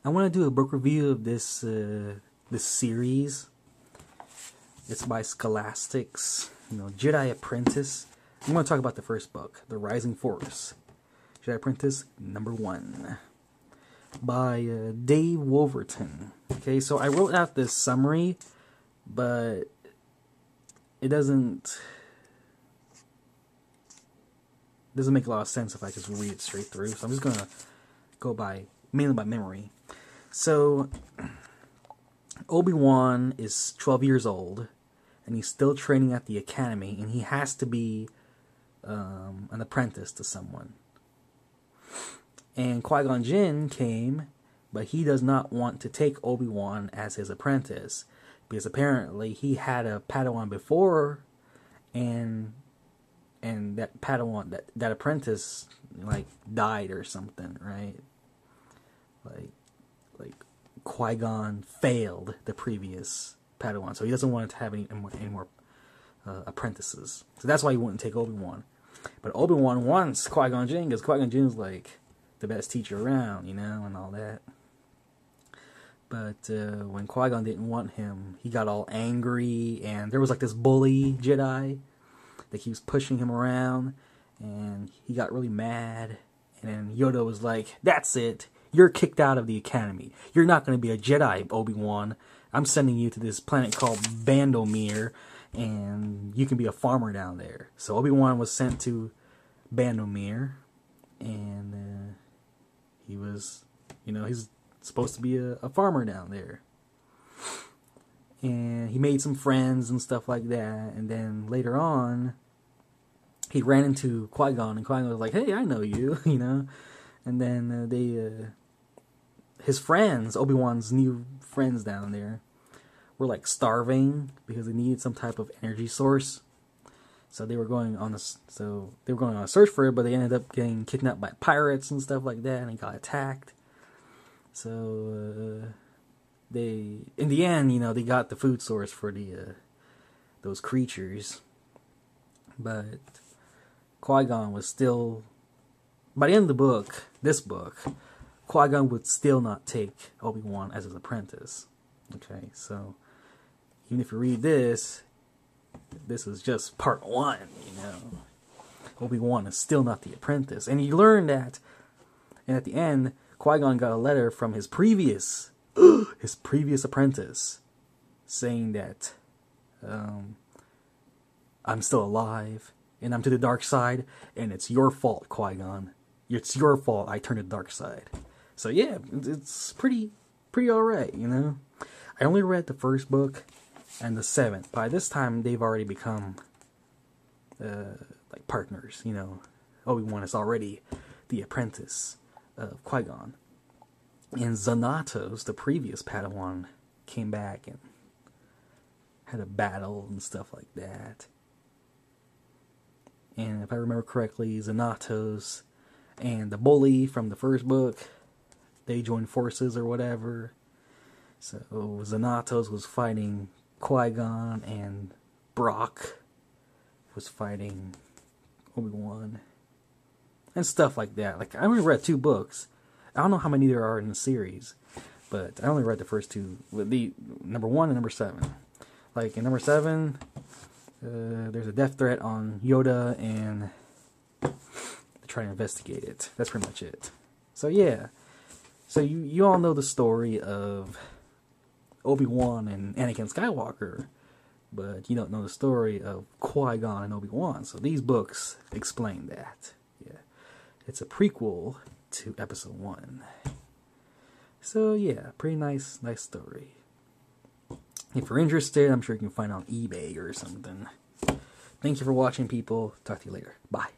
I want to do a book review of this this series. It's by Scholastics, Jedi Apprentice. I'm going to talk about the first book, The Rising Force. Jedi Apprentice #1 by Dave Wolverton. Okay, so I wrote out this summary, but it doesn't make a lot of sense if I just read it straight through. So I'm just going to go mainly by memory. So Obi-Wan is 12 years old, and he's still training at the academy, and he has to be an apprentice to someone. And Qui-Gon Jinn came, but he does not want to take Obi-Wan as his apprentice, because apparently he had a Padawan before, and that Padawan, that apprentice, died or something, right? Like Qui-Gon failed the previous Padawan, so he doesn't want to have any more apprentices. So that's why he wouldn't take Obi-Wan. But Obi-Wan wants Qui-Gon Jinn, because Qui-Gon Jinn is the best teacher around, and all that. But when Qui-Gon didn't want him, he got all angry, and there was this bully Jedi that keeps pushing him around, and he got really mad. And then Yoda was like, "That's it. You're kicked out of the academy. You're not going to be a Jedi, Obi-Wan. I'm sending you to this planet called Bandomir, and you can be a farmer down there." So Obi-Wan was sent to Bandomir, and he was, he's supposed to be a farmer down there. And he made some friends and stuff like that, and then later on, he ran into Qui-Gon, and Qui-Gon was like, "Hey, I know you," And then his friends, Obi-Wan's new friends down there, were starving because they needed some type of energy source. So they were going on a search for it, but they ended up getting kidnapped by pirates and stuff like that, and they got attacked. So in the end, they got the food source for those creatures. But Qui-Gon was still, by the end of the book, this book, Qui-Gon would still not take Obi-Wan as his apprentice. Okay, so even if you read this is just part 1, Obi-Wan is still not the apprentice. And you learn that, and at the end, Qui-Gon got a letter from his previous apprentice saying that I'm still alive, and I'm to the dark side, and it's your fault, Qui-Gon. It's your fault I turned to the dark side. So yeah, it's pretty alright, I only read the first book and the 7th. By this time, they've already become partners, Obi-Wan is already the apprentice of Qui-Gon. And Xanatos, the previous Padawan, came back and had a battle and stuff like that. And if I remember correctly, Xanatos and the bully from the first book, they joined forces or whatever. So Xanatos was fighting Qui-Gon, and Brock was fighting Obi-Wan, and stuff like that. I only read 2 books. I don't know how many there are in the series, but I only read the first 2, with the #1 and #7. In #7, there's a death threat on Yoda, and they try to investigate it. That's pretty much it. So yeah, so you all know the story of Obi-Wan and Anakin Skywalker, but you don't know the story of Qui-Gon and Obi-Wan. So these books explain that. Yeah, it's a prequel to Episode 1. So yeah, pretty nice story. If you're interested, I'm sure you can find it on eBay or something. Thank you for watching, people. Talk to you later. Bye.